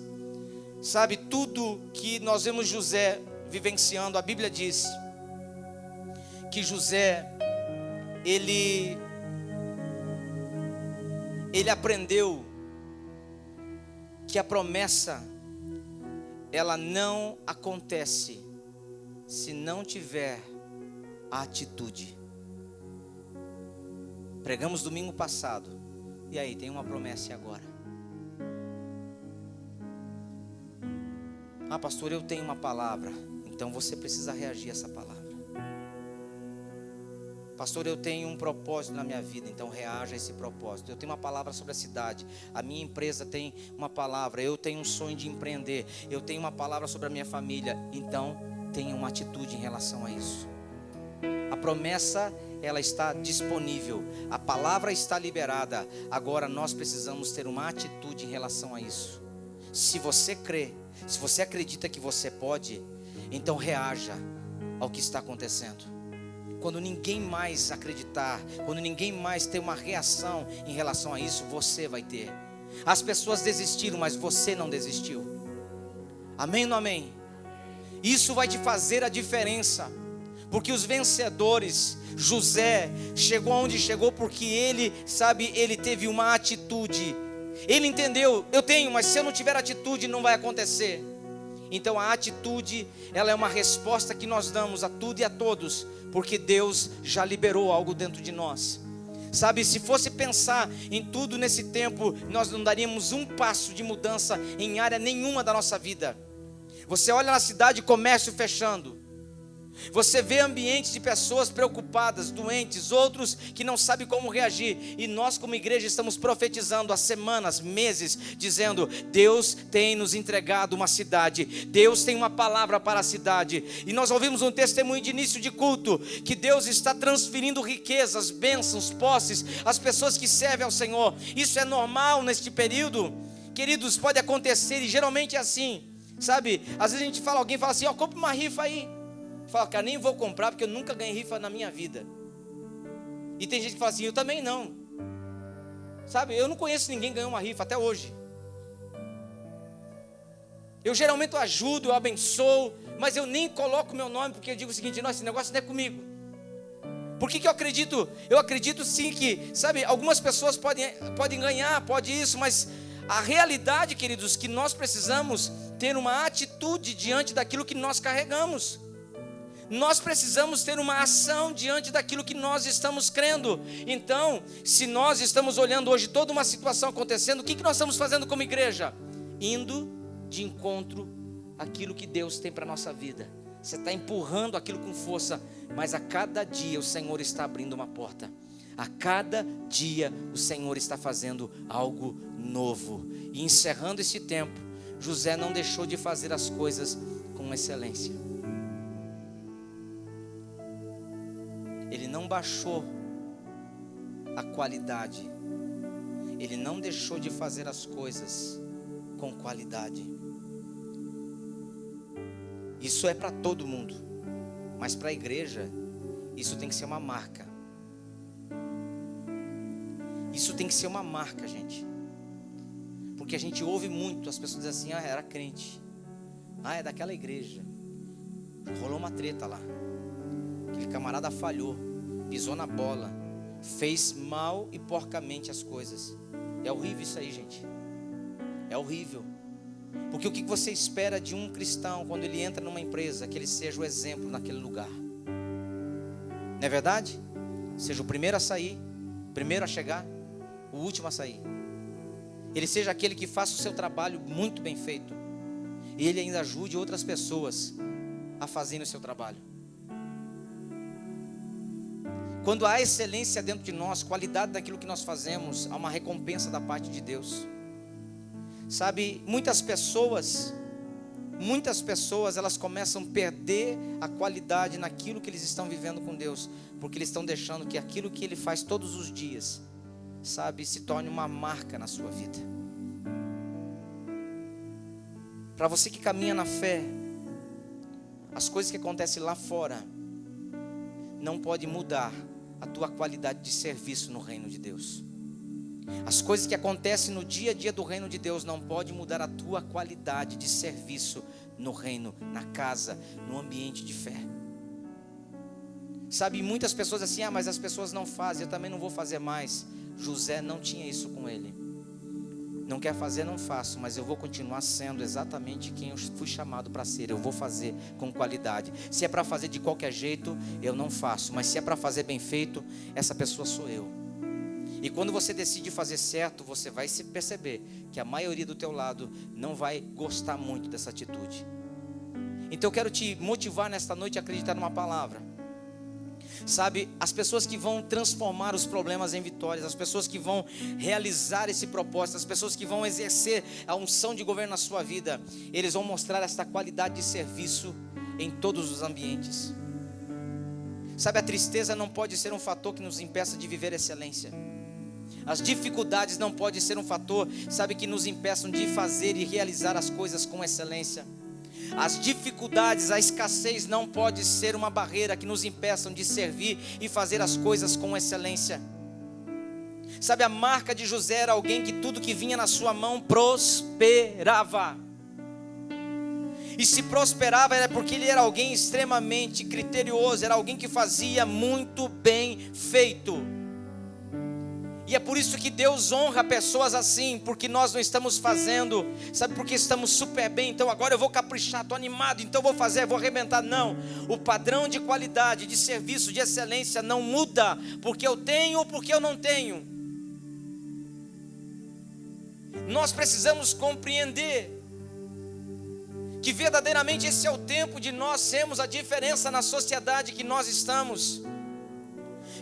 Sabe, tudo que nós vemos José vivenciando, a Bíblia diz que José, ele aprendeu que a promessa, ela não acontece se não tiver a atitude. Pregamos domingo passado, e aí, tem uma promessa agora? Ah, pastor, eu tenho uma palavra. Então você precisa reagir a essa palavra. Pastor, eu tenho um propósito na minha vida, então reaja a esse propósito. Eu tenho uma palavra sobre a cidade, a minha empresa tem uma palavra, eu tenho um sonho de empreender, eu tenho uma palavra sobre a minha família, então tenha uma atitude em relação a isso. A promessa, ela está disponível, a palavra está liberada, agora nós precisamos ter uma atitude em relação a isso. Se você crê, se você acredita que você pode, então reaja ao que está acontecendo. Quando ninguém mais acreditar, quando ninguém mais ter uma reação em relação a isso, você vai ter. As pessoas desistiram, mas você não desistiu. Amém ou não amém? Isso vai te fazer a diferença. Porque os vencedores, José chegou onde chegou porque ele, sabe, ele teve uma atitude. Ele entendeu, eu tenho, mas se eu não tiver atitude não vai acontecer. Então a atitude, ela é uma resposta que nós damos a tudo e a todos, porque Deus já liberou algo dentro de nós. Sabe, se fosse pensar em tudo nesse tempo, nós não daríamos um passo de mudança em área nenhuma da nossa vida. Você olha na cidade, comércio fechando. Você vê ambientes de pessoas preocupadas, doentes, outros que não sabem como reagir. E nós como igreja estamos profetizando há semanas, meses, dizendo: Deus tem nos entregado uma cidade, Deus tem uma palavra para a cidade. E nós ouvimos um testemunho de início de culto, que Deus está transferindo riquezas, bênçãos, posses, às pessoas que servem ao Senhor. Isso é normal neste período? Queridos, pode acontecer e geralmente é assim. Sabe, às vezes a gente fala, alguém fala assim: ó, compra uma rifa aí. Fala, cara, nem vou comprar porque eu nunca ganhei rifa na minha vida. E tem gente que fala assim: eu também não. Sabe, eu não conheço ninguém que ganhou uma rifa até hoje. Eu geralmente ajudo, eu abençoo, mas eu nem coloco meu nome, porque eu digo o seguinte: não, esse negócio não é comigo. Por que eu acredito? Eu acredito sim que, sabe, algumas pessoas podem ganhar, pode isso, mas a realidade, queridos, que nós precisamos ter uma atitude diante daquilo que nós carregamos. Nós precisamos ter uma ação diante daquilo que nós estamos crendo. Então, se nós estamos olhando hoje toda uma situação acontecendo, o que nós estamos fazendo como igreja? Indo de encontro àquilo que Deus tem para a nossa vida. Você está empurrando aquilo com força, mas a cada dia o Senhor está abrindo uma porta. A cada dia o Senhor está fazendo algo novo. E encerrando esse tempo, José não deixou de fazer as coisas com excelência. Ele não baixou a qualidade. Ele não deixou de fazer as coisas com qualidade. Isso é para todo mundo, mas para a igreja, isso tem que ser uma marca. Isso tem que ser uma marca, gente. Porque a gente ouve muito as pessoas dizem assim: era crente, é daquela igreja, rolou uma treta lá, aquele camarada falhou, pisou na bola, fez mal e porcamente as coisas. É horrível isso aí, gente. É horrível. Porque o que você espera de um cristão quando ele entra numa empresa? Que ele seja o exemplo naquele lugar. Não é verdade? Seja o primeiro a sair, o primeiro a chegar, o último a sair. Ele seja aquele que faça o seu trabalho muito bem feito. E ele ainda ajude outras pessoas a fazerem o seu trabalho. Quando há excelência dentro de nós, qualidade daquilo que nós fazemos, há uma recompensa da parte de Deus. Sabe, muitas pessoas, elas começam a perder a qualidade naquilo que eles estão vivendo com Deus, porque eles estão deixando que aquilo que Ele faz todos os dias, sabe, se torne uma marca na sua vida. Para você que caminha na fé, as coisas que acontecem lá fora não podem mudar a tua qualidade de serviço no reino de Deus. As coisas que acontecem no dia a dia do reino de Deus não podem mudar a tua qualidade de serviço no reino, na casa, no ambiente de fé. Sabe, muitas pessoas assim, mas as pessoas não fazem, eu também não vou fazer mais. José não tinha isso com ele. Não quer fazer, não faço, mas eu vou continuar sendo exatamente quem eu fui chamado para ser. Eu vou fazer com qualidade. Se é para fazer de qualquer jeito, eu não faço, mas se é para fazer bem feito, essa pessoa sou eu. E quando você decide fazer certo, você vai se perceber que a maioria do teu lado não vai gostar muito dessa atitude. Então eu quero te motivar nesta noite a acreditar numa palavra. Sabe, as pessoas que vão transformar os problemas em vitórias, as pessoas que vão realizar esse propósito, as pessoas que vão exercer a unção de governo na sua vida, eles vão mostrar esta qualidade de serviço em todos os ambientes. Sabe, a tristeza não pode ser um fator que nos impeça de viver excelência. As dificuldades não podem ser um fator, sabe, que nos impeçam de fazer e realizar as coisas com excelência. As dificuldades, a escassez não pode ser uma barreira que nos impeçam de servir e fazer as coisas com excelência. Sabe, a marca de José era alguém que tudo que vinha na sua mão prosperava. E se prosperava era porque ele era alguém extremamente criterioso, era alguém que fazia muito bem feito. E é por isso que Deus honra pessoas assim, porque nós não estamos fazendo, sabe, porque estamos super bem, então agora eu vou caprichar, estou animado, então vou fazer, vou arrebentar. Não, o padrão de qualidade, de serviço, de excelência não muda, porque eu tenho ou porque eu não tenho. Nós precisamos compreender que verdadeiramente esse é o tempo de nós sermos a diferença na sociedade que nós estamos.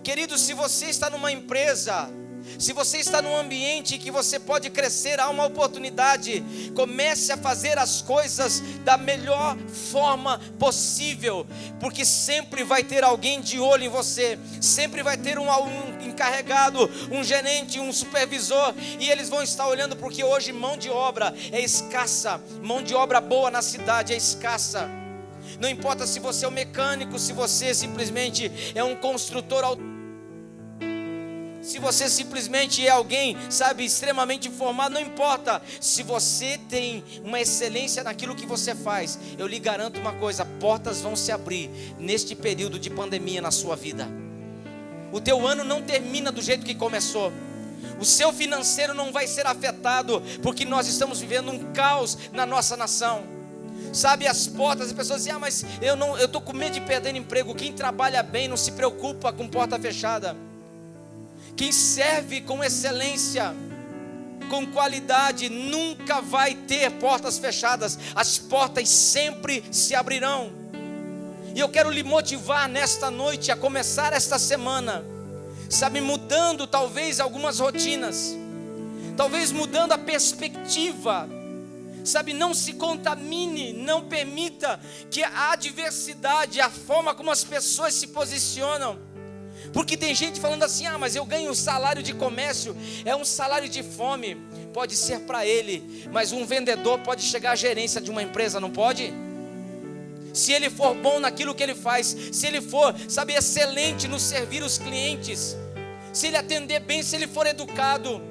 Querido, se você está numa empresa, se você está num ambiente que você pode crescer, há uma oportunidade. Comece a fazer as coisas da melhor forma possível, porque sempre vai ter alguém de olho em você, sempre vai ter um encarregado, um gerente, um supervisor, e eles vão estar olhando, porque hoje mão de obra é escassa, mão de obra boa na cidade é escassa. Não importa se você é um mecânico, se você simplesmente é um construtor autônomo, se você simplesmente é alguém, sabe, extremamente formado, não importa. Se você tem uma excelência naquilo que você faz, eu lhe garanto uma coisa: portas vão se abrir neste período de pandemia na sua vida. O teu ano não termina do jeito que começou. O seu financeiro não vai ser afetado, porque nós estamos vivendo um caos na nossa nação. Sabe, as portas, as pessoas dizem, mas eu estou com medo de perder emprego. Quem trabalha bem não se preocupa com porta fechada. Quem serve com excelência, com qualidade, nunca vai ter portas fechadas. As portas sempre se abrirão. E eu quero lhe motivar nesta noite a começar esta semana, sabe, mudando talvez algumas rotinas, talvez mudando a perspectiva, sabe, não se contamine, não permita que a adversidade, a forma como as pessoas se posicionam, porque tem gente falando assim: ah, mas eu ganho um salário de comércio, é um salário de fome. Pode ser para ele, mas um vendedor pode chegar à gerência de uma empresa, não pode? Se ele for bom naquilo que ele faz, se ele for, sabe, excelente no servir os clientes, se ele atender bem, se ele for educado,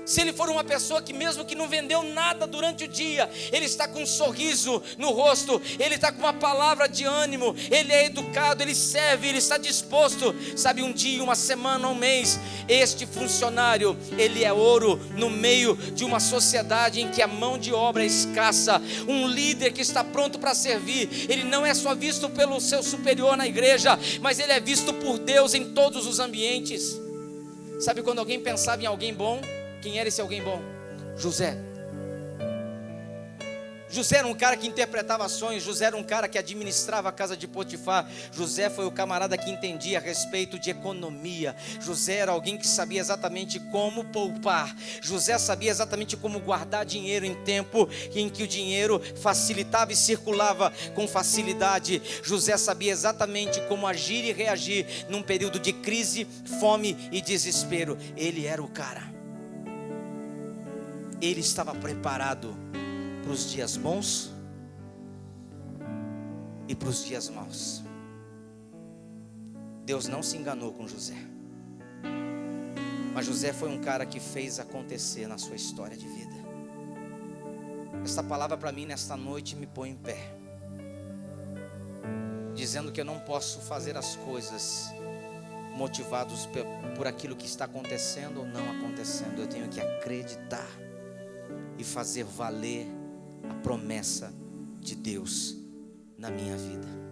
se ele for uma pessoa que mesmo que não vendeu nada durante o dia, ele está com um sorriso no rosto, ele está com uma palavra de ânimo, ele é educado, ele serve, ele está disposto, sabe, um dia, uma semana, um mês, este funcionário, ele é ouro no meio de uma sociedade em que a mão de obra é escassa. Um líder que está pronto para servir, ele não é só visto pelo seu superior na igreja, mas ele é visto por Deus em todos os ambientes. Sabe, quando alguém pensava em alguém bom, quem era esse alguém bom? José. José era um cara que interpretava sonhos. José era um cara que administrava a casa de Potifar. José foi o camarada que entendia a respeito de economia. José era alguém que sabia exatamente como poupar. José sabia exatamente como guardar dinheiro em tempo em que o dinheiro facilitava e circulava com facilidade. José sabia exatamente como agir e reagir num período de crise, fome e desespero. Ele era o cara. Ele estava preparado para os dias bons e para os dias maus. Deus não se enganou com José, mas José foi um cara que fez acontecer na sua história de vida. Esta palavra para mim nesta noite me põe em pé, dizendo que eu não posso fazer as coisas motivados por aquilo que está acontecendo ou não acontecendo. Eu tenho que acreditar e fazer valer a promessa de Deus na minha vida.